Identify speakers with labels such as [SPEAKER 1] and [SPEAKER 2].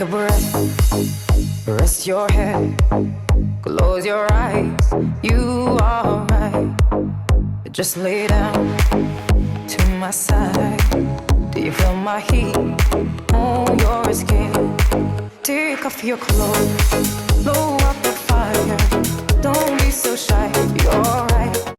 [SPEAKER 1] a breath, rest your head, close your eyes. You are right. Just lay down to my side. Do you feel my heat on your skin? Take off your clothes, blow up the fire.